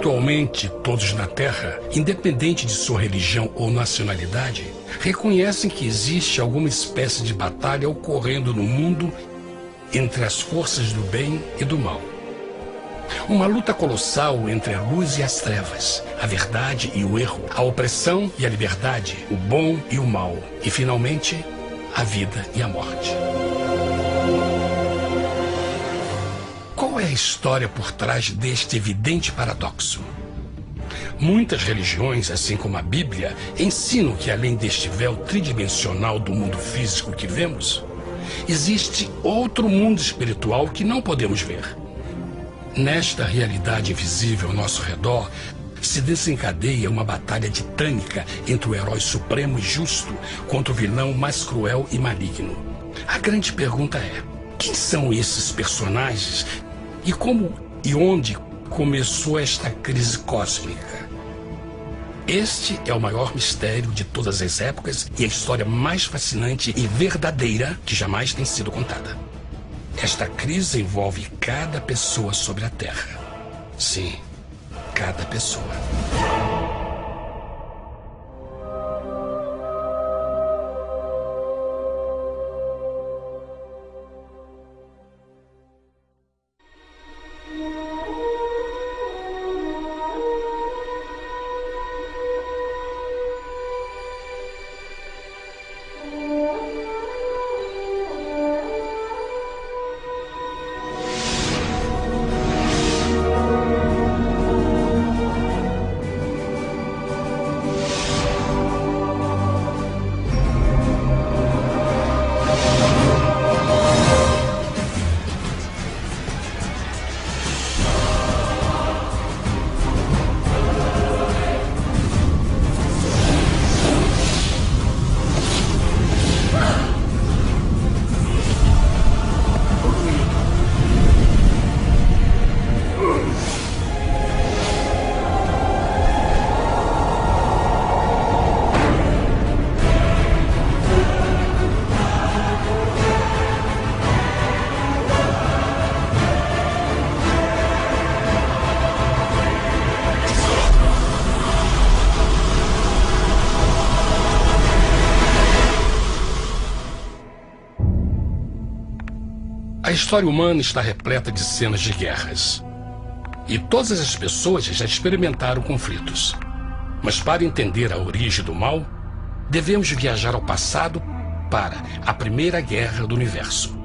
Virtualmente todos na Terra, independente de sua religião ou nacionalidade, reconhecem que existe alguma espécie de batalha ocorrendo no mundo entre as forças do bem e do mal. Uma luta colossal entre a luz e as trevas, a verdade e o erro, a opressão e a liberdade, o bom e o mal, e finalmente, a vida e a morte. Qual é a história por trás deste evidente paradoxo? Muitas religiões, assim como a Bíblia, ensinam que além deste véu tridimensional do mundo físico que vemos, existe outro mundo espiritual que não podemos ver. Nesta realidade invisível ao nosso redor, se desencadeia uma batalha titânica entre o herói supremo e justo contra o vilão mais cruel e maligno. A grande pergunta é: quem são esses personagens e como e onde começou esta crise cósmica? Este é o maior mistério de todas as épocas e a história mais fascinante e verdadeira que jamais tem sido contada. Esta crise envolve cada pessoa sobre a Terra. Sim, cada pessoa. A história humana está repleta de cenas de guerras. E todas as pessoas já experimentaram conflitos. Mas para entender a origem do mal, devemos viajar ao passado para a Primeira Guerra do Universo.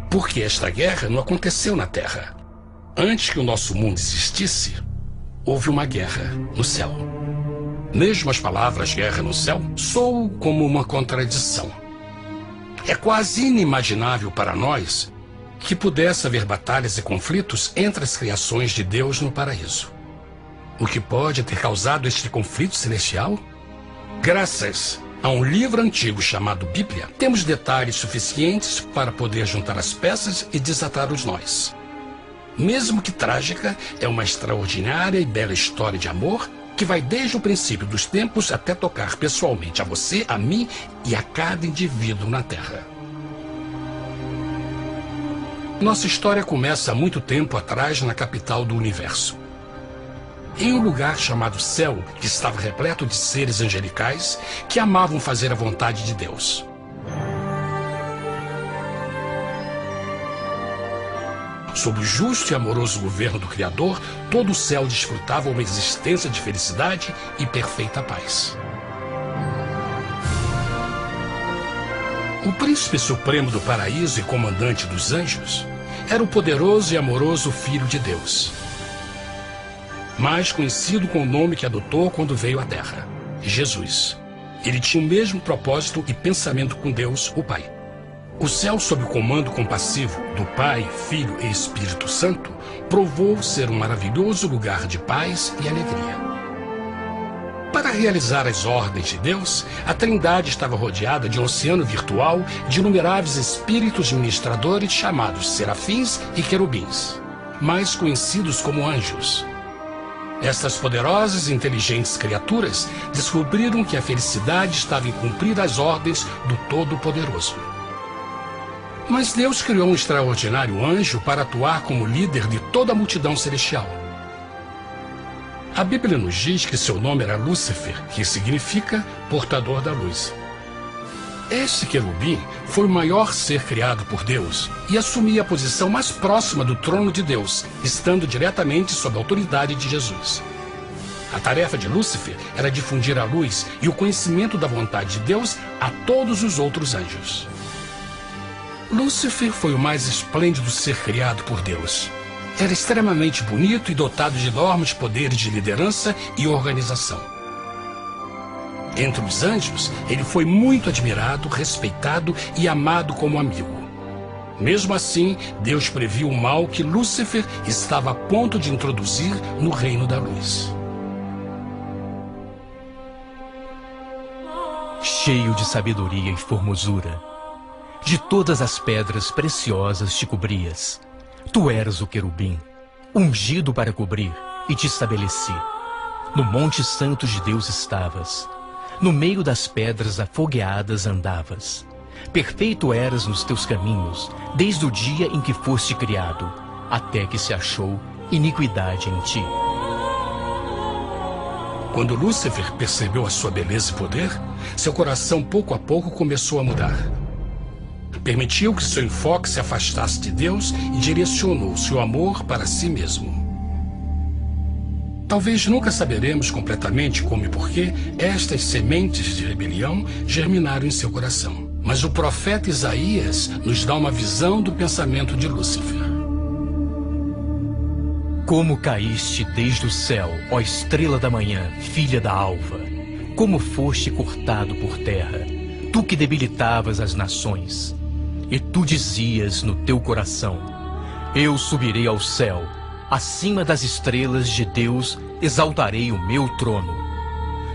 Porque esta guerra não aconteceu na Terra. Antes que o nosso mundo existisse, houve uma guerra no céu. Mesmo as palavras guerra no céu soam como uma contradição. É quase inimaginável para nós que pudesse haver batalhas e conflitos entre as criações de Deus no paraíso. O que pode ter causado este conflito celestial? Graças a um livro antigo chamado Bíblia, temos detalhes suficientes para poder juntar as peças e desatar os nós. Mesmo que trágica, é uma extraordinária e bela história de amor que vai desde o princípio dos tempos até tocar pessoalmente a você, a mim e a cada indivíduo na Terra. Nossa história começa há muito tempo atrás na capital do universo. Em um lugar chamado Céu, que estava repleto de seres angelicais que amavam fazer a vontade de Deus. Sob o justo e amoroso governo do Criador, todo o céu desfrutava uma existência de felicidade e perfeita paz. O príncipe supremo do paraíso e comandante dos anjos era o poderoso e amoroso Filho de Deus, mais conhecido com o nome que adotou quando veio à Terra, Jesus. Ele tinha o mesmo propósito e pensamento com Deus, o Pai. O céu, sob o comando compassivo do Pai, Filho e Espírito Santo, provou ser um maravilhoso lugar de paz e alegria. Para realizar as ordens de Deus, a Trindade estava rodeada de um oceano virtual de inumeráveis espíritos ministradores chamados serafins e querubins, mais conhecidos como anjos. Estas poderosas e inteligentes criaturas descobriram que a felicidade estava em cumprir as ordens do Todo-Poderoso. Mas Deus criou um extraordinário anjo para atuar como líder de toda a multidão celestial. A Bíblia nos diz que seu nome era Lúcifer, que significa portador da luz. Este querubim foi o maior ser criado por Deus e assumia a posição mais próxima do trono de Deus, estando diretamente sob a autoridade de Jesus. A tarefa de Lúcifer era difundir a luz e o conhecimento da vontade de Deus a todos os outros anjos. Lúcifer foi o mais esplêndido ser criado por Deus. Era extremamente bonito e dotado de enormes poderes de liderança e organização. Entre os anjos, ele foi muito admirado, respeitado e amado como amigo. Mesmo assim, Deus previu o mal que Lúcifer estava a ponto de introduzir no reino da luz. Cheio de sabedoria e formosura, de todas as pedras preciosas te cobrias. Tu eras o querubim, ungido para cobrir, e te estabeleci. No monte santo de Deus estavas. No meio das pedras afogueadas andavas. Perfeito eras nos teus caminhos, desde o dia em que foste criado, até que se achou iniquidade em ti. Quando Lúcifer percebeu a sua beleza e poder, seu coração pouco a pouco começou a mudar. Permitiu que seu enfoque se afastasse de Deus e direcionou seu amor para si mesmo. Talvez nunca saberemos completamente como e porquê estas sementes de rebelião germinaram em seu coração. Mas o profeta Isaías nos dá uma visão do pensamento de Lúcifer. Como caíste desde o céu, ó estrela da manhã, filha da alva! Como foste cortado por terra, tu que debilitavas as nações! E tu dizias no teu coração: eu subirei ao céu, acima das estrelas de Deus exaltarei o meu trono.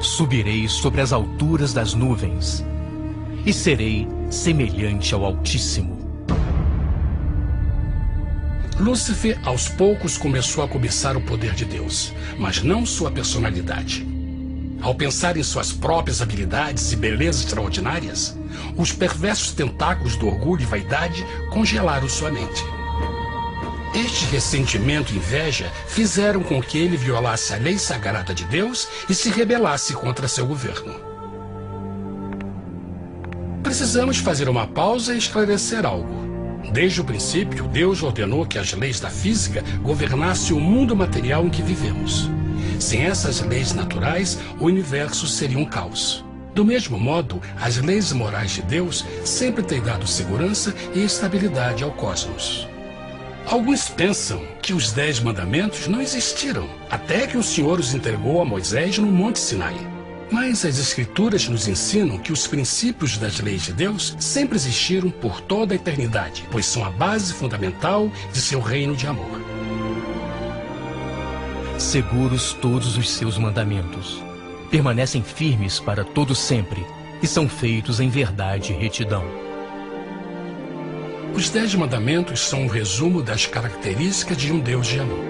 Subirei sobre as alturas das nuvens, e serei semelhante ao Altíssimo. Lúcifer, aos poucos, começou a cobiçar o poder de Deus, mas não sua personalidade. Ao pensar em suas próprias habilidades e belezas extraordinárias, os perversos tentáculos do orgulho e vaidade congelaram sua mente. Este ressentimento e inveja fizeram com que ele violasse a lei sagrada de Deus e se rebelasse contra seu governo. Precisamos fazer uma pausa e esclarecer algo. Desde o princípio, Deus ordenou que as leis da física governassem o mundo material em que vivemos. Sem essas leis naturais, o universo seria um caos. Do mesmo modo, as leis morais de Deus sempre têm dado segurança e estabilidade ao cosmos. Alguns pensam que os 10 mandamentos não existiram, até que o Senhor os entregou a Moisés no Monte Sinai. Mas as Escrituras nos ensinam que os princípios das leis de Deus sempre existiram por toda a eternidade, pois são a base fundamental de seu reino de amor. Seguros todos os seus mandamentos, permanecem firmes para todo sempre e são feitos em verdade e retidão. Os 10 mandamentos são um resumo das características de um Deus de amor.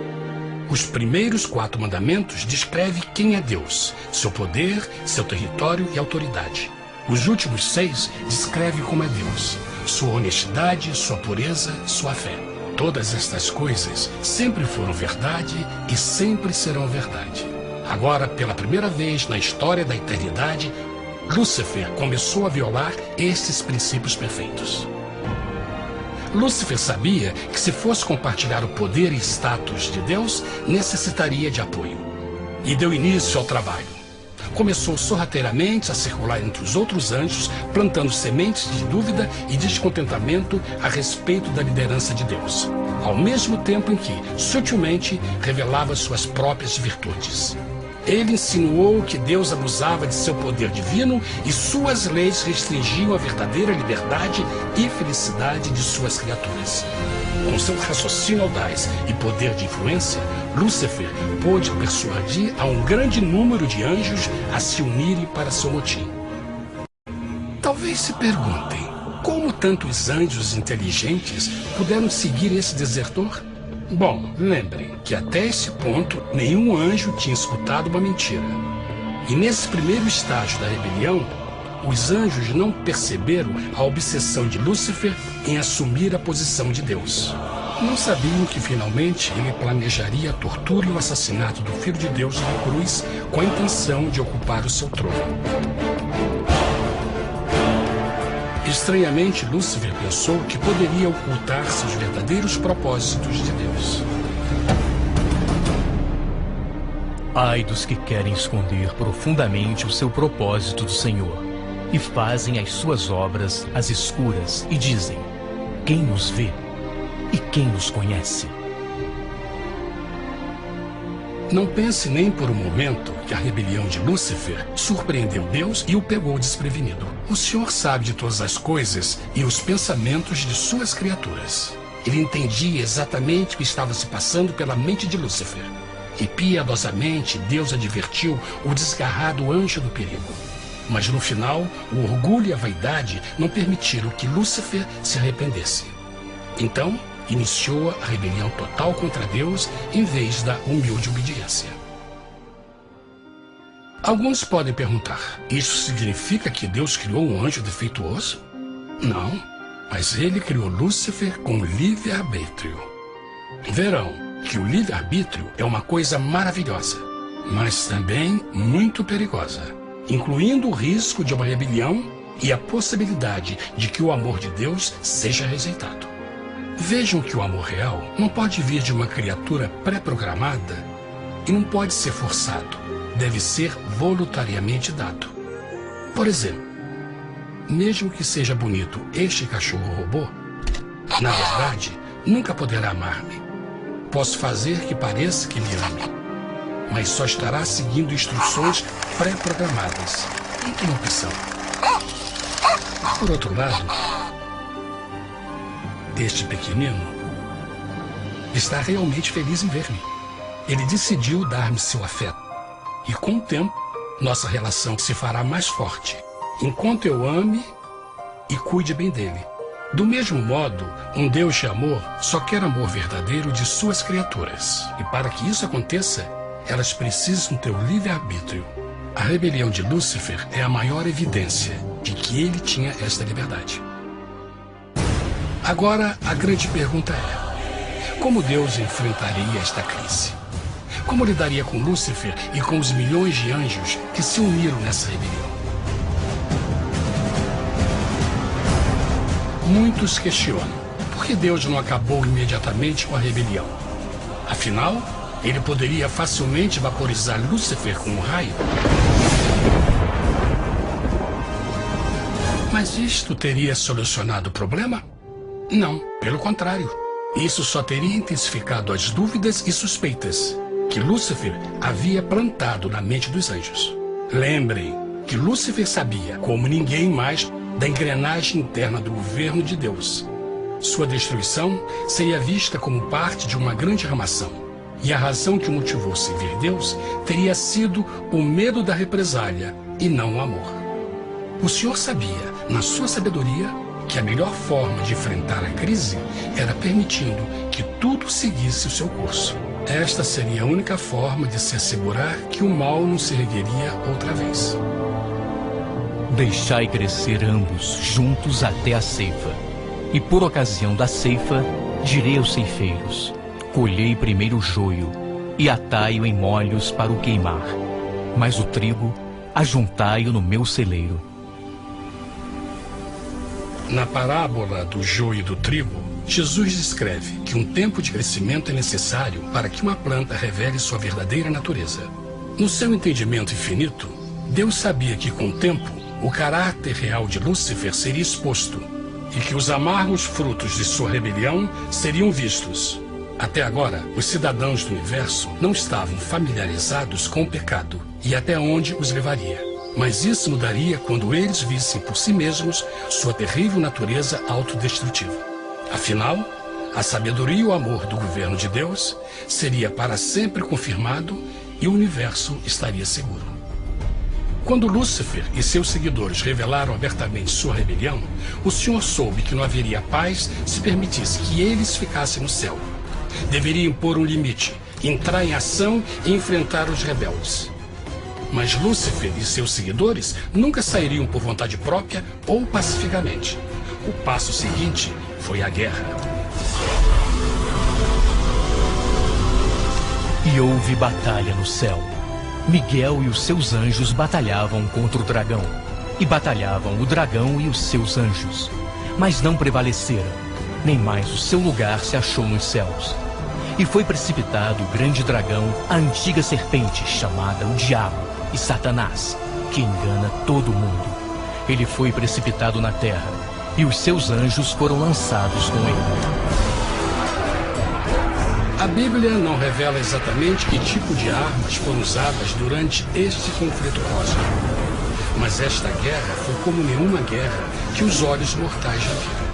Os primeiros 4 mandamentos descrevem quem é Deus, seu poder, seu território e autoridade. Os últimos 6 descrevem como é Deus, sua honestidade, sua pureza, sua fé. Todas estas coisas sempre foram verdade e sempre serão verdade. Agora, pela primeira vez na história da eternidade, Lúcifer começou a violar estes princípios perfeitos. Lúcifer sabia que se fosse compartilhar o poder e status de Deus, necessitaria de apoio. E deu início ao trabalho. Começou sorrateiramente a circular entre os outros anjos, plantando sementes de dúvida e descontentamento a respeito da liderança de Deus, ao mesmo tempo em que, sutilmente, revelava suas próprias virtudes. Ele insinuou que Deus abusava de seu poder divino e suas leis restringiam a verdadeira liberdade e felicidade de suas criaturas. Com seu raciocínio audaz e poder de influência, Lúcifer pôde persuadir a um grande número de anjos a se unirem para seu motim. Talvez se perguntem, como tantos anjos inteligentes puderam seguir esse desertor? Bom, lembrem que até esse ponto nenhum anjo tinha escutado uma mentira. E nesse primeiro estágio da rebelião, os anjos não perceberam a obsessão de Lúcifer em assumir a posição de Deus. Não sabiam que finalmente ele planejaria a tortura e o assassinato do Filho de Deus na cruz com a intenção de ocupar o seu trono. Estranhamente, Lúcifer pensou que poderia ocultar seus verdadeiros propósitos de Deus. Ai dos que querem esconder profundamente o seu propósito do Senhor e fazem as suas obras às escuras e dizem: quem nos vê e quem nos conhece? Não pense nem por um momento que a rebelião de Lúcifer surpreendeu Deus e o pegou desprevenido. O Senhor sabe de todas as coisas e os pensamentos de suas criaturas. Ele entendia exatamente o que estava se passando pela mente de Lúcifer. E piedosamente Deus advertiu o desgarrado anjo do perigo. Mas no final, o orgulho e a vaidade não permitiram que Lúcifer se arrependesse. Então, iniciou a rebelião total contra Deus em vez da humilde obediência. Alguns podem perguntar: isso significa que Deus criou um anjo defeituoso? Não, mas ele criou Lúcifer com livre-arbítrio. Verão que o livre-arbítrio é uma coisa maravilhosa, mas também muito perigosa, incluindo o risco de uma rebelião e a possibilidade de que o amor de Deus seja rejeitado. Vejam que o amor real não pode vir de uma criatura pré-programada e não pode ser forçado, deve ser voluntariamente dado. Por exemplo, mesmo que seja bonito este cachorro robô, na verdade, nunca poderá amar-me. Posso fazer que pareça que me ame, mas só estará seguindo instruções pré-programadas. E que opção? Por outro lado, este pequenino está realmente feliz em ver-me. Ele decidiu dar-me seu afeto. E com o tempo, nossa relação se fará mais forte, enquanto eu ame e cuide bem dele. Do mesmo modo, um Deus de amor só quer amor verdadeiro de suas criaturas. E para que isso aconteça, elas precisam ter o livre-arbítrio. A rebelião de Lúcifer é a maior evidência de que ele tinha esta liberdade. Agora, a grande pergunta é: como Deus enfrentaria esta crise? Como lidaria com Lúcifer e com os milhões de anjos que se uniram nessa rebelião? Muitos questionam: por que Deus não acabou imediatamente com a rebelião? Afinal, ele poderia facilmente vaporizar Lúcifer com um raio. Mas isto teria solucionado o problema? Não, pelo contrário. Isso só teria intensificado as dúvidas e suspeitas que Lúcifer havia plantado na mente dos anjos. Lembrem que Lúcifer sabia, como ninguém mais, da engrenagem interna do governo de Deus. Sua destruição seria vista como parte de uma grande armação. E a razão que o motivou a servir Deus teria sido o medo da represália e não o amor. O Senhor sabia, na sua sabedoria, que a melhor forma de enfrentar a crise era permitindo que tudo seguisse o seu curso. Esta seria a única forma de se assegurar que o mal não se ergueria outra vez. Deixai crescer ambos juntos até a ceifa. E por ocasião da ceifa, direi aos ceifeiros: colhei primeiro o joio e atai-o em molhos para o queimar, mas o trigo ajuntai-o no meu celeiro. Na parábola do joio e do trigo, Jesus descreve que um tempo de crescimento é necessário para que uma planta revele sua verdadeira natureza. No seu entendimento infinito, Deus sabia que com o tempo, o caráter real de Lúcifer seria exposto e que os amargos frutos de sua rebelião seriam vistos. Até agora, os cidadãos do universo não estavam familiarizados com o pecado e até onde os levaria. Mas isso mudaria quando eles vissem por si mesmos sua terrível natureza autodestrutiva. Afinal, a sabedoria e o amor do governo de Deus seria para sempre confirmado e o universo estaria seguro. Quando Lúcifer e seus seguidores revelaram abertamente sua rebelião, o Senhor soube que não haveria paz se permitisse que eles ficassem no céu. Deveria impor um limite, entrar em ação e enfrentar os rebeldes. Mas Lúcifer e seus seguidores nunca sairiam por vontade própria ou pacificamente. O passo seguinte foi a guerra. E houve batalha no céu. Miguel e os seus anjos batalhavam contra o dragão. E batalhavam o dragão e os seus anjos. Mas não prevaleceram, nem mais o seu lugar se achou nos céus. E foi precipitado o grande dragão, a antiga serpente, chamada o Diabo e Satanás, que engana todo mundo. Ele foi precipitado na terra, e os seus anjos foram lançados com ele. A Bíblia não revela exatamente que tipo de armas foram usadas durante este conflito cósmico. Mas esta guerra foi como nenhuma guerra que os olhos mortais já viram.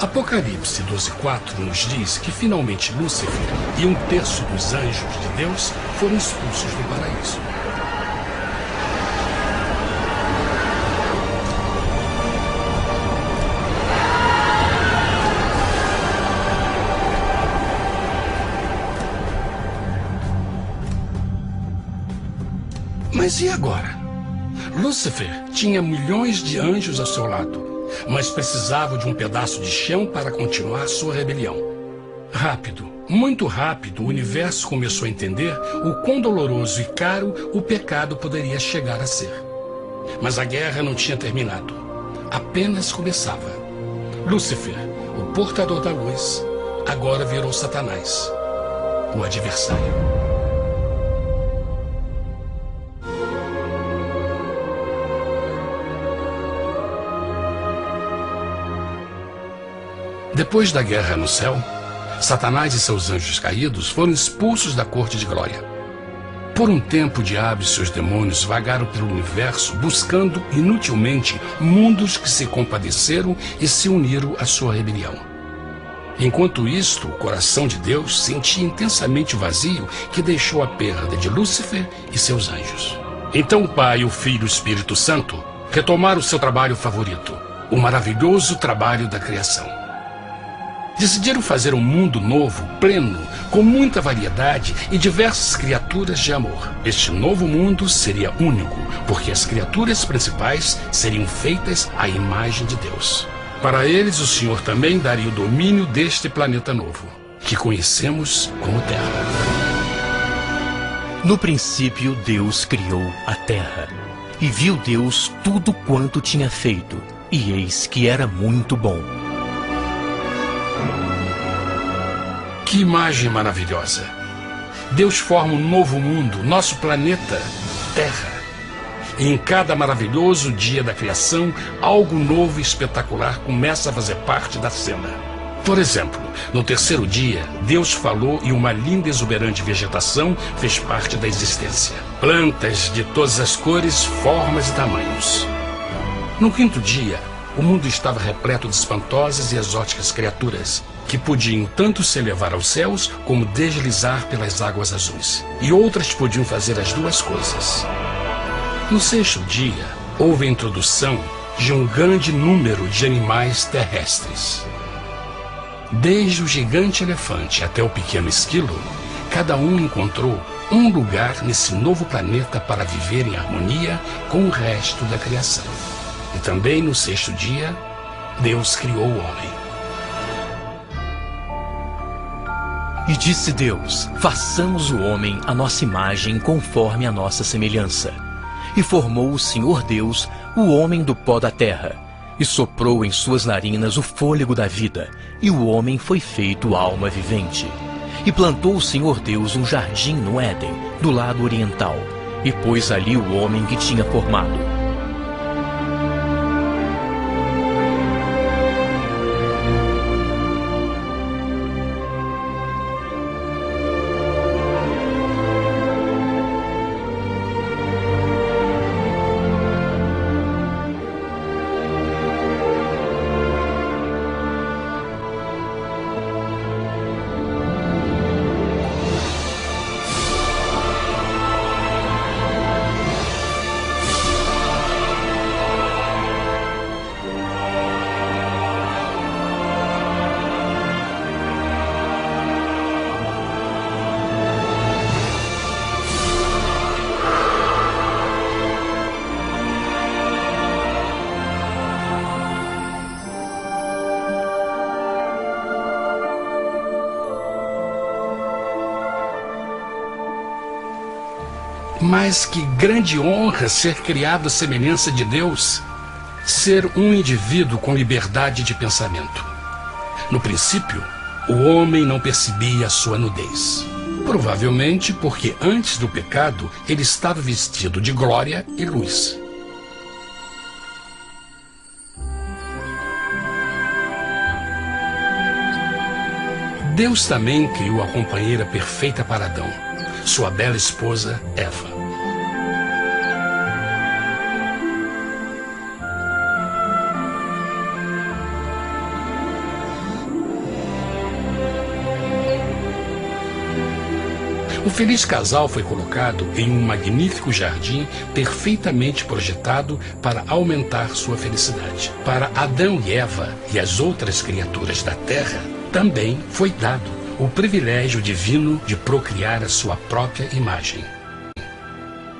Apocalipse 12:4 nos diz que finalmente Lúcifer e 1/3 dos anjos de Deus foram expulsos do paraíso. Mas e agora? Lúcifer tinha milhões de anjos ao seu lado, mas precisava de um pedaço de chão para continuar sua rebelião. Rápido, muito rápido, o universo começou a entender o quão doloroso e caro o pecado poderia chegar a ser. Mas a guerra não tinha terminado, apenas começava. Lúcifer, o portador da luz, agora virou Satanás, o adversário. Depois da guerra no céu, Satanás e seus anjos caídos foram expulsos da corte de glória. Por um tempo, o diabo e seus demônios vagaram pelo universo buscando inutilmente mundos que se compadeceram e se uniram à sua rebelião. Enquanto isto, o coração de Deus sentia intensamente o vazio que deixou a perda de Lúcifer e seus anjos. Então o Pai, o Filho e o Espírito Santo retomaram o seu trabalho favorito, o maravilhoso trabalho da criação. Decidiram fazer um mundo novo, pleno, com muita variedade e diversas criaturas de amor. Este novo mundo seria único, porque as criaturas principais seriam feitas à imagem de Deus. Para eles, o Senhor também daria o domínio deste planeta novo, que conhecemos como Terra. No princípio, Deus criou a terra. E viu Deus tudo quanto tinha feito, e eis que era muito bom. Que imagem maravilhosa! Deus forma um novo mundo, nosso planeta, Terra. E em cada maravilhoso dia da criação, algo novo e espetacular começa a fazer parte da cena. Por exemplo, no terceiro dia, Deus falou e uma linda e exuberante vegetação fez parte da existência. Plantas de todas as cores, formas e tamanhos. No quinto dia, o mundo estava repleto de espantosas e exóticas criaturas, que podiam tanto se elevar aos céus como deslizar pelas águas azuis. E outras podiam fazer as duas coisas. No sexto dia, houve a introdução de um grande número de animais terrestres. Desde o gigante elefante até o pequeno esquilo, cada um encontrou um lugar nesse novo planeta para viver em harmonia com o resto da criação. E também no sexto dia, Deus criou o homem. E disse Deus: façamos o homem à nossa imagem conforme a nossa semelhança. E formou o Senhor Deus o homem do pó da terra, e soprou em suas narinas o fôlego da vida, e o homem foi feito alma vivente. E plantou o Senhor Deus um jardim no Éden, do lado oriental, e pôs ali o homem que tinha formado. Mas que grande honra ser criado à semelhança de Deus, ser um indivíduo com liberdade de pensamento. No princípio, o homem não percebia a sua nudez. Provavelmente porque antes do pecado ele estava vestido de glória e luz. Deus também criou a companheira perfeita para Adão, sua bela esposa Eva. O feliz casal foi colocado em um magnífico jardim perfeitamente projetado para aumentar sua felicidade. Para Adão e Eva e as outras criaturas da terra, também foi dado o privilégio divino de procriar a sua própria imagem.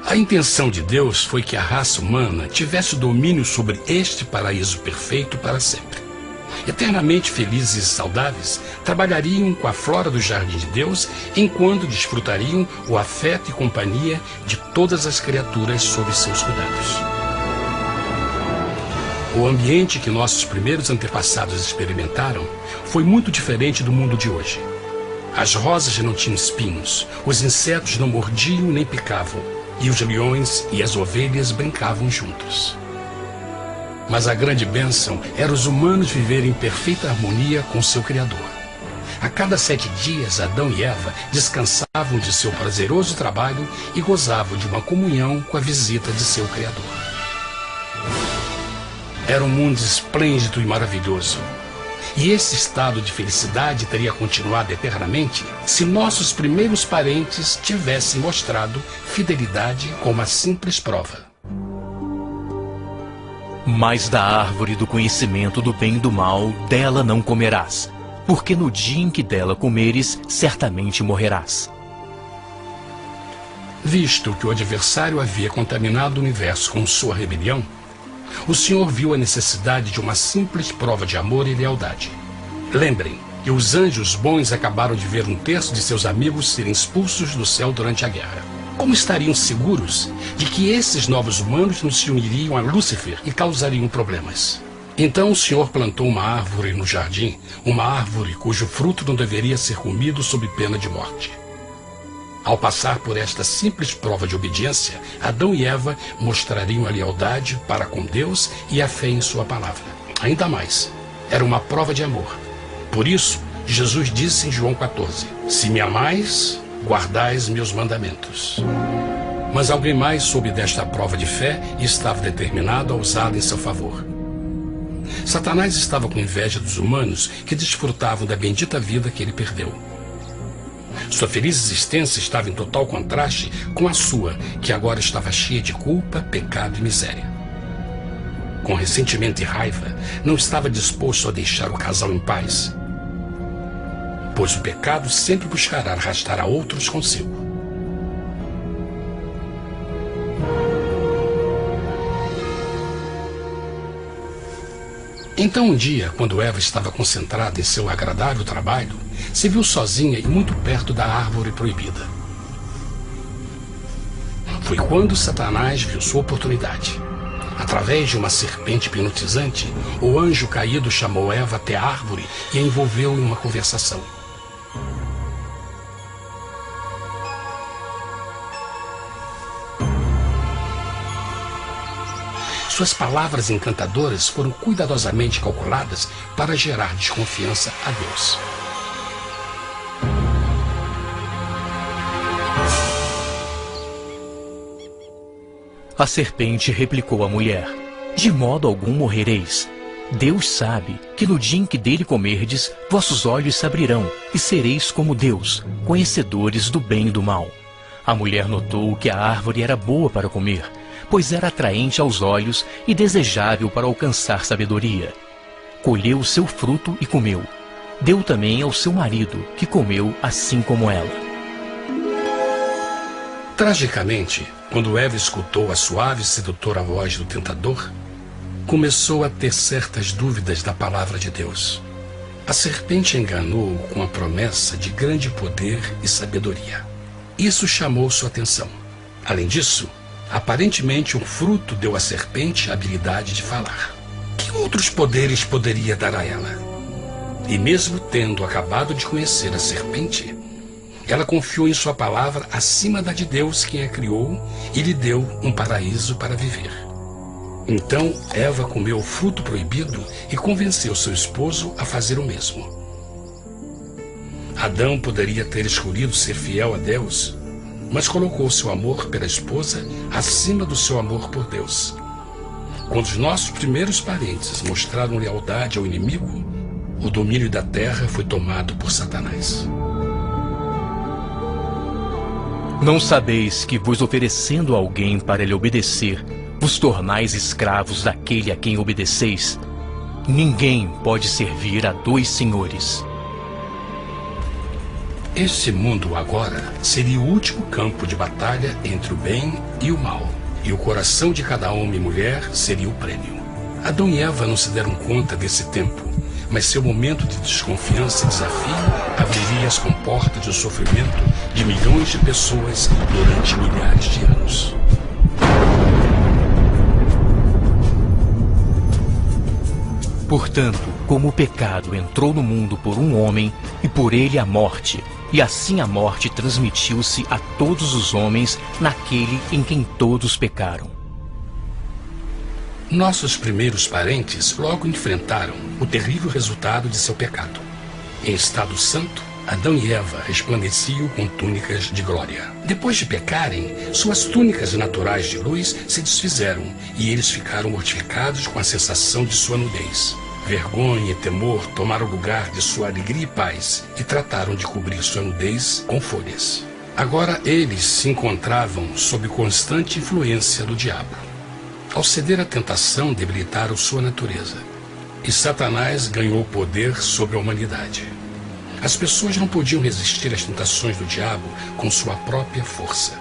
A intenção de Deus foi que a raça humana tivesse domínio sobre este paraíso perfeito para sempre. Eternamente felizes e saudáveis, trabalhariam com a flora do jardim de Deus, enquanto desfrutariam o afeto e companhia de todas as criaturas sob seus cuidados. O ambiente que nossos primeiros antepassados experimentaram foi muito diferente do mundo de hoje. As rosas não tinham espinhos, os insetos não mordiam nem picavam, e os leões e as ovelhas brincavam juntos. Mas a grande bênção era os humanos viverem em perfeita harmonia com seu Criador. A cada 7 dias, Adão e Eva descansavam de seu prazeroso trabalho e gozavam de uma comunhão com a visita de seu Criador. Era um mundo esplêndido e maravilhoso. E esse estado de felicidade teria continuado eternamente se nossos primeiros parentes tivessem mostrado fidelidade com uma simples prova. Mas da árvore do conhecimento do bem e do mal, dela não comerás, porque no dia em que dela comeres, certamente morrerás. Visto que o adversário havia contaminado o universo com sua rebelião, o Senhor viu a necessidade de uma simples prova de amor e lealdade. Lembrem que os anjos bons acabaram de ver 1/3 de seus amigos serem expulsos do céu durante a guerra. Como estariam seguros de que esses novos humanos não se uniriam a Lúcifer e causariam problemas? Então o Senhor plantou uma árvore no jardim, uma árvore cujo fruto não deveria ser comido sob pena de morte. Ao passar por esta simples prova de obediência, Adão e Eva mostrariam a lealdade para com Deus e a fé em sua palavra. Ainda mais, era uma prova de amor. Por isso, Jesus disse em João 14, se me amais, guardais meus mandamentos. Mas alguém mais soube desta prova de fé e estava determinado a usá-la em seu favor. Satanás estava com inveja dos humanos que desfrutavam da bendita vida que ele perdeu. Sua feliz existência estava em total contraste com a sua, que agora estava cheia de culpa, pecado e miséria. Com ressentimento e raiva, não estava disposto a deixar o casal em paz, pois o pecado sempre buscará arrastar a outros consigo. Então um dia, quando Eva estava concentrada em seu agradável trabalho, se viu sozinha e muito perto da árvore proibida. Foi quando Satanás viu sua oportunidade. Através de uma serpente hipnotizante, o anjo caído chamou Eva até a árvore e a envolveu em uma conversação. Suas palavras encantadoras foram cuidadosamente calculadas para gerar desconfiança a Deus. A serpente replicou à mulher, de modo algum morrereis. Deus sabe que no dia em que dele comerdes, vossos olhos se abrirão e sereis como Deus, conhecedores do bem e do mal. A mulher notou que a árvore era boa para comer, pois era atraente aos olhos e desejável para alcançar sabedoria. Colheu o seu fruto e comeu. Deu também ao seu marido, que comeu assim como ela. Tragicamente, quando Eva escutou a suave e sedutora voz do tentador, começou a ter certas dúvidas da palavra de Deus. A serpente enganou-o com a promessa de grande poder e sabedoria. Isso chamou sua atenção. Além disso, aparentemente um fruto deu à serpente a habilidade de falar. Que outros poderes poderia dar a ela? E mesmo tendo acabado de conhecer a serpente, ela confiou em sua palavra acima da de Deus, quem a criou, e lhe deu um paraíso para viver. Então Eva comeu o fruto proibido e convenceu seu esposo a fazer o mesmo. Adão poderia ter escolhido ser fiel a Deus, mas colocou seu amor pela esposa acima do seu amor por Deus. Quando os nossos primeiros parentes mostraram lealdade ao inimigo, o domínio da terra foi tomado por Satanás. Não sabeis que, vos oferecendo a alguém para lhe obedecer, vos tornais escravos daquele a quem obedeceis? Ninguém pode servir a dois senhores. Este mundo agora seria o último campo de batalha entre o bem e o mal, e o coração de cada homem e mulher seria o prêmio. Adão e Eva não se deram conta desse tempo, mas seu momento de desconfiança e desafio abriria as comportas do sofrimento de milhões de pessoas durante milhares de anos. Portanto, como o pecado entrou no mundo por um homem, e por ele a morte, e assim a morte transmitiu-se a todos os homens naquele em quem todos pecaram. Nossos primeiros parentes logo enfrentaram o terrível resultado de seu pecado. Em estado santo, Adão e Eva resplandeciam com túnicas de glória. Depois de pecarem, suas túnicas naturais de luz se desfizeram e eles ficaram mortificados com a sensação de sua nudez. Vergonha e temor tomaram lugar de sua alegria e paz e trataram de cobrir sua nudez com folhas. Agora eles se encontravam sob constante influência do diabo. Ao ceder à tentação, debilitaram sua natureza. E Satanás ganhou poder sobre a humanidade. As pessoas não podiam resistir às tentações do diabo com sua própria força.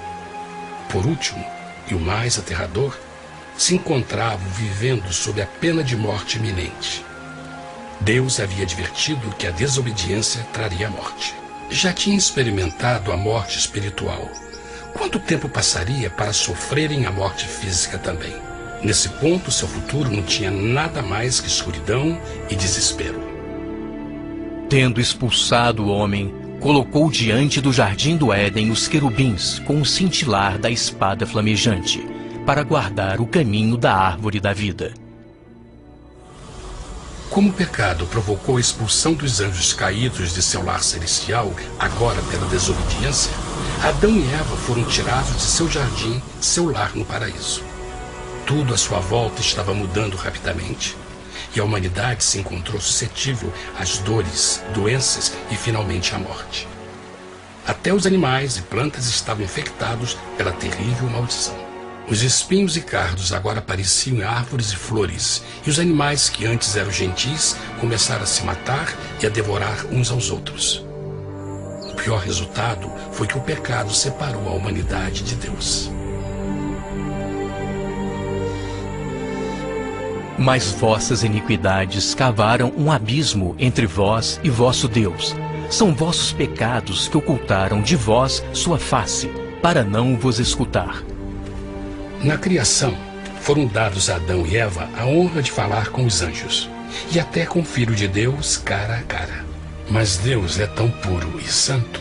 Por último, e o mais aterrador, se encontravam vivendo sob a pena de morte iminente. Deus havia advertido que a desobediência traria a morte. Já tinha experimentado a morte espiritual. Quanto tempo passaria para sofrerem a morte física também? Nesse ponto, seu futuro não tinha nada mais que escuridão e desespero. Tendo expulsado o homem, colocou diante do jardim do Éden os querubins com o cintilar da espada flamejante, para guardar o caminho da árvore da vida. Como o pecado provocou a expulsão dos anjos caídos de seu lar celestial, agora pela desobediência, Adão e Eva foram tirados de seu jardim, seu lar no paraíso. Tudo à sua volta estava mudando rapidamente, e a humanidade se encontrou suscetível às dores, doenças e finalmente à morte. Até os animais e plantas estavam infectados pela terrível maldição. Os espinhos e cardos agora pareciam árvores e flores, e os animais que antes eram gentis começaram a se matar e a devorar uns aos outros. O pior resultado foi que o pecado separou a humanidade de Deus. Mas vossas iniquidades cavaram um abismo entre vós e vosso Deus. São vossos pecados que ocultaram de vós sua face, para não vos escutar. Na criação, foram dados a Adão e Eva a honra de falar com os anjos, e até com o Filho de Deus cara a cara. Mas Deus é tão puro e santo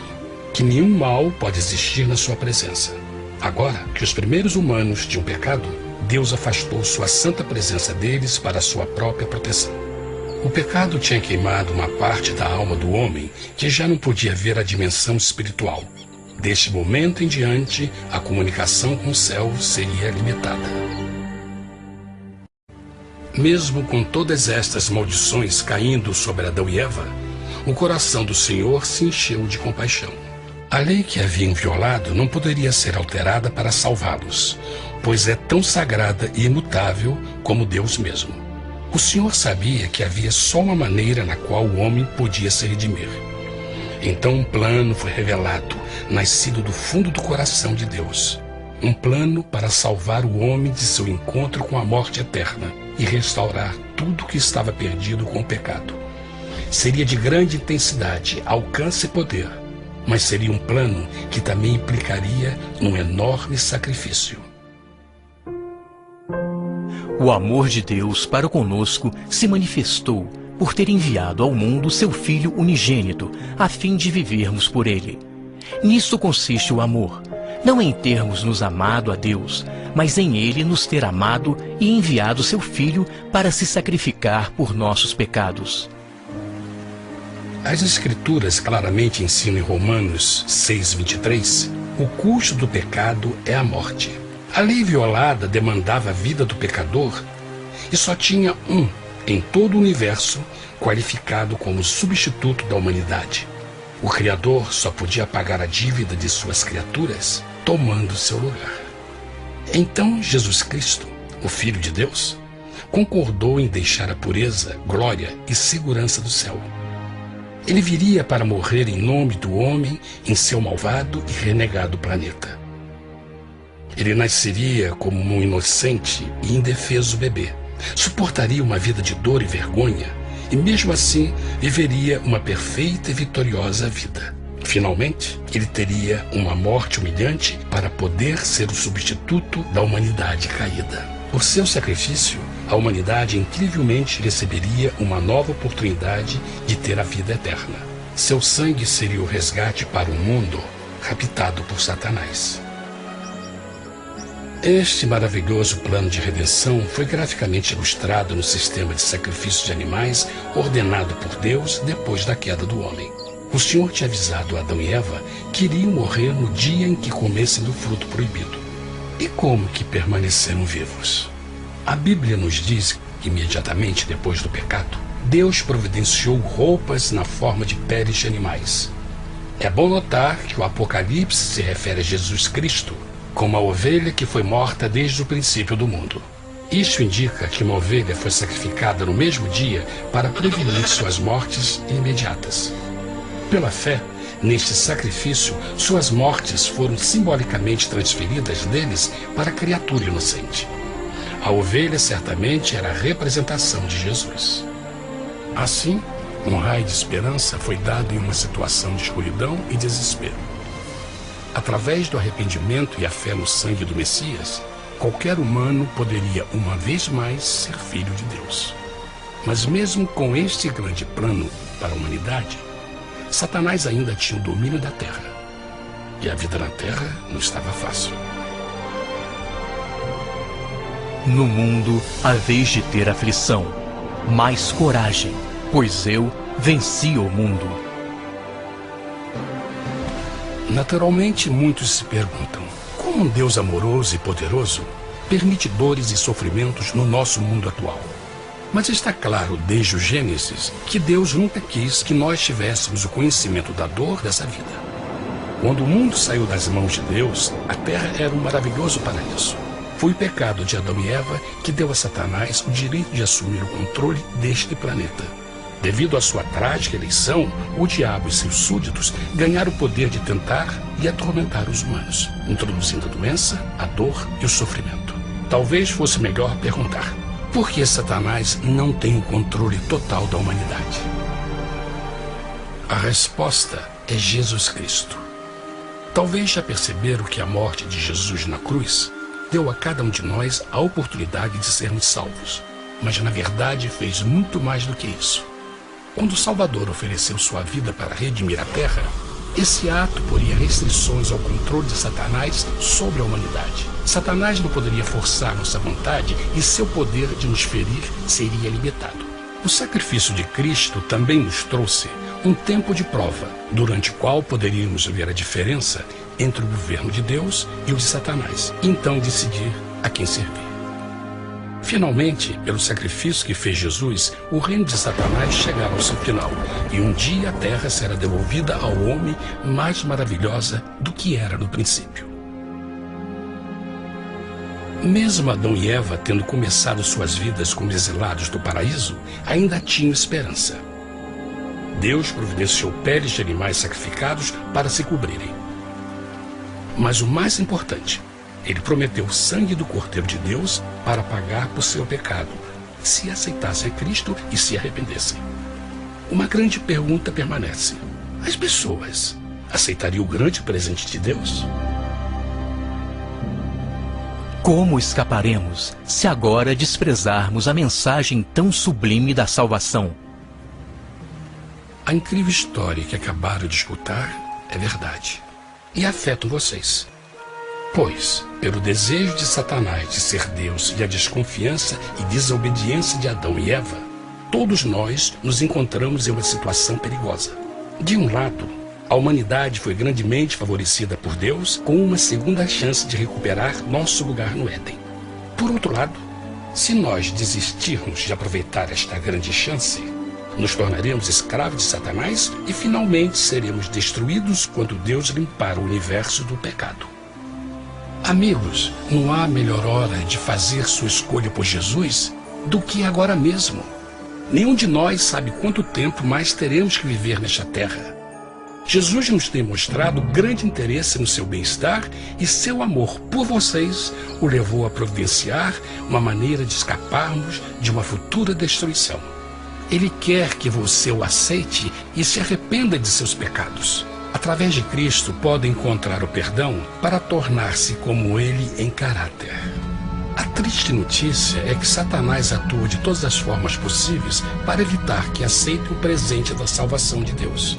que nenhum mal pode existir na sua presença. Agora que os primeiros humanos tinham pecado, Deus afastou sua santa presença deles para sua própria proteção. O pecado tinha queimado uma parte da alma do homem que já não podia ver a dimensão espiritual. Deste momento em diante, a comunicação com o céu seria limitada. Mesmo com todas estas maldições caindo sobre Adão e Eva, o coração do Senhor se encheu de compaixão. A lei que haviam violado não poderia ser alterada para salvá-los, pois é tão sagrada e imutável como Deus mesmo. O Senhor sabia que havia só uma maneira na qual o homem podia se redimir. Então um plano foi revelado, nascido do fundo do coração de Deus. Um plano para salvar o homem de seu encontro com a morte eterna e restaurar tudo que estava perdido com o pecado. Seria de grande intensidade, alcance e poder, mas seria um plano que também implicaria num enorme sacrifício. O amor de Deus para conosco se manifestou por ter enviado ao mundo seu Filho unigênito, a fim de vivermos por ele. Nisso consiste o amor, não em termos nos amado a Deus, mas em ele nos ter amado e enviado seu Filho para se sacrificar por nossos pecados. As Escrituras claramente ensinam em Romanos 6:23, o custo do pecado é a morte. A lei violada demandava a vida do pecador e só tinha um em todo o universo qualificado como substituto da humanidade. O Criador só podia pagar a dívida de suas criaturas tomando seu lugar. Então Jesus Cristo, o Filho de Deus, concordou em deixar a pureza, glória e segurança do céu. Ele viria para morrer em nome do homem em seu malvado e renegado planeta. Ele nasceria como um inocente e indefeso bebê, suportaria uma vida de dor e vergonha e mesmo assim viveria uma perfeita e vitoriosa vida. Finalmente, ele teria uma morte humilhante para poder ser o substituto da humanidade caída. Por seu sacrifício, a humanidade incrivelmente receberia uma nova oportunidade de ter a vida eterna. Seu sangue seria o resgate para um mundo raptado por Satanás. Este maravilhoso plano de redenção foi graficamente ilustrado no sistema de sacrifício de animais ordenado por Deus depois da queda do homem. O Senhor tinha avisado Adão e Eva que iriam morrer no dia em que comessem do fruto proibido. E como que permaneceram vivos? A Bíblia nos diz que imediatamente depois do pecado, Deus providenciou roupas na forma de peles de animais. É bom notar que o Apocalipse se refere a Jesus Cristo como a ovelha que foi morta desde o princípio do mundo. Isso indica que uma ovelha foi sacrificada no mesmo dia para prevenir suas mortes imediatas. Pela fé, neste sacrifício, suas mortes foram simbolicamente transferidas deles para a criatura inocente. A ovelha certamente era a representação de Jesus. Assim, um raio de esperança foi dado em uma situação de escuridão e desespero. Através do arrependimento e a fé no sangue do Messias, qualquer humano poderia uma vez mais ser filho de Deus. Mas mesmo com este grande plano para a humanidade, Satanás ainda tinha o domínio da terra. E a vida na terra não estava fácil. No mundo haveis de ter aflição, mas coragem, pois eu venci o mundo. Naturalmente, muitos se perguntam, como um Deus amoroso e poderoso permite dores e sofrimentos no nosso mundo atual? Mas está claro desde o Gênesis que Deus nunca quis que nós tivéssemos o conhecimento da dor dessa vida. Quando o mundo saiu das mãos de Deus, a terra era um maravilhoso paraíso. Foi o pecado de Adão e Eva que deu a Satanás o direito de assumir o controle deste planeta. Devido à sua trágica eleição, o diabo e seus súditos ganharam o poder de tentar e atormentar os humanos, introduzindo a doença, a dor e o sofrimento. Talvez fosse melhor perguntar: por que Satanás não tem o controle total da humanidade? A resposta é Jesus Cristo. Talvez já perceberam que a morte de Jesus na cruz deu a cada um de nós a oportunidade de sermos salvos, mas na verdade fez muito mais do que isso. Quando o Salvador ofereceu sua vida para redimir a terra, esse ato poria restrições ao controle de Satanás sobre a humanidade. Satanás não poderia forçar nossa vontade e seu poder de nos ferir seria limitado. O sacrifício de Cristo também nos trouxe um tempo de prova, durante o qual poderíamos ver a diferença entre o governo de Deus e o de Satanás, e então decidir a quem servir. Finalmente, pelo sacrifício que fez Jesus, o reino de Satanás chegará ao seu final, e um dia a terra será devolvida ao homem mais maravilhosa do que era no princípio. Mesmo Adão e Eva tendo começado suas vidas como exilados do paraíso, ainda tinham esperança. Deus providenciou peles de animais sacrificados para se cobrirem. Mas o mais importante, Ele prometeu o sangue do Cordeiro de Deus para pagar por seu pecado, se aceitassem a Cristo e se arrependessem. Uma grande pergunta permanece: as pessoas aceitaria o grande presente de Deus? Como escaparemos se agora desprezarmos a mensagem tão sublime da salvação? A incrível história que acabaram de escutar é verdade e afeta vocês. Pois, pelo desejo de Satanás de ser Deus e a desconfiança e desobediência de Adão e Eva, todos nós nos encontramos em uma situação perigosa. De um lado, a humanidade foi grandemente favorecida por Deus com uma segunda chance de recuperar nosso lugar no Éden. Por outro lado, se nós desistirmos de aproveitar esta grande chance, nos tornaremos escravos de Satanás e finalmente seremos destruídos quando Deus limpar o universo do pecado. Amigos, não há melhor hora de fazer sua escolha por Jesus do que agora mesmo. Nenhum de nós sabe quanto tempo mais teremos que viver nesta terra. Jesus nos tem mostrado grande interesse no seu bem-estar e seu amor por vocês o levou a providenciar uma maneira de escaparmos de uma futura destruição. Ele quer que você o aceite e se arrependa de seus pecados. Através de Cristo, pode encontrar o perdão para tornar-se como Ele em caráter. A triste notícia é que Satanás atua de todas as formas possíveis para evitar que aceite o presente da salvação de Deus.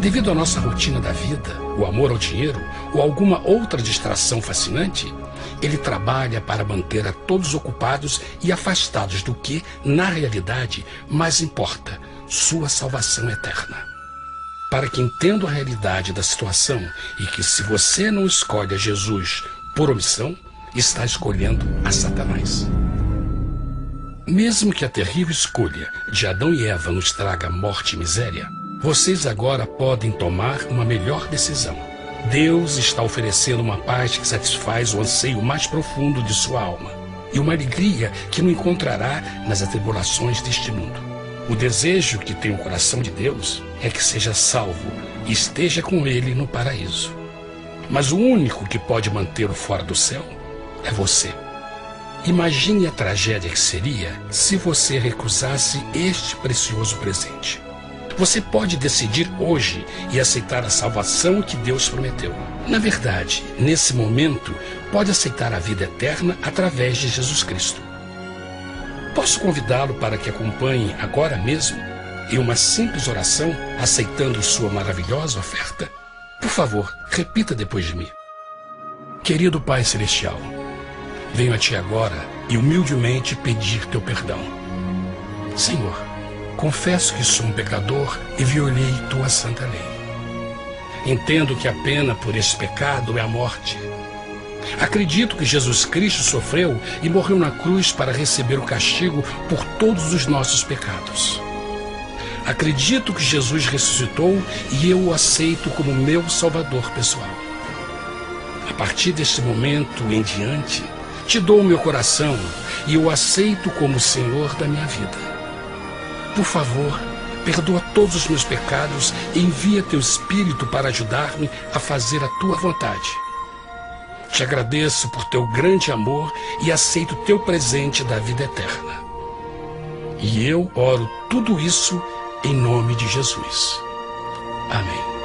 Devido à nossa rotina da vida, o amor ao dinheiro ou alguma outra distração fascinante, ele trabalha para manter a todos ocupados e afastados do que, na realidade, mais importa, sua salvação eterna. Para que entenda a realidade da situação e que se você não escolhe a Jesus por omissão, está escolhendo a Satanás. Mesmo que a terrível escolha de Adão e Eva nos traga morte e miséria, vocês agora podem tomar uma melhor decisão. Deus está oferecendo uma paz que satisfaz o anseio mais profundo de sua alma e uma alegria que não encontrará nas atribulações deste mundo. O desejo que tem o coração de Deus é que seja salvo e esteja com Ele no paraíso. Mas o único que pode mantê-lo fora do céu é você. Imagine a tragédia que seria se você recusasse este precioso presente. Você pode decidir hoje e aceitar a salvação que Deus prometeu. Na verdade, nesse momento, pode aceitar a vida eterna através de Jesus Cristo. Posso convidá-lo para que acompanhe agora mesmo em uma simples oração, aceitando sua maravilhosa oferta? Por favor, repita depois de mim. Querido Pai Celestial, venho a Ti agora e humildemente pedir Teu perdão. Senhor, confesso que sou um pecador e violei Tua santa lei. Entendo que a pena por esse pecado é a morte. Acredito que Jesus Cristo sofreu e morreu na cruz para receber o castigo por todos os nossos pecados. Acredito que Jesus ressuscitou e eu o aceito como meu Salvador pessoal. A partir deste momento em diante, Te dou o meu coração e eu o aceito como o Senhor da minha vida. Por favor, perdoa todos os meus pecados e envia Teu Espírito para ajudar-me a fazer a Tua vontade. Te agradeço por Teu grande amor e aceito Teu presente da vida eterna. E eu oro tudo isso em nome de Jesus. Amém.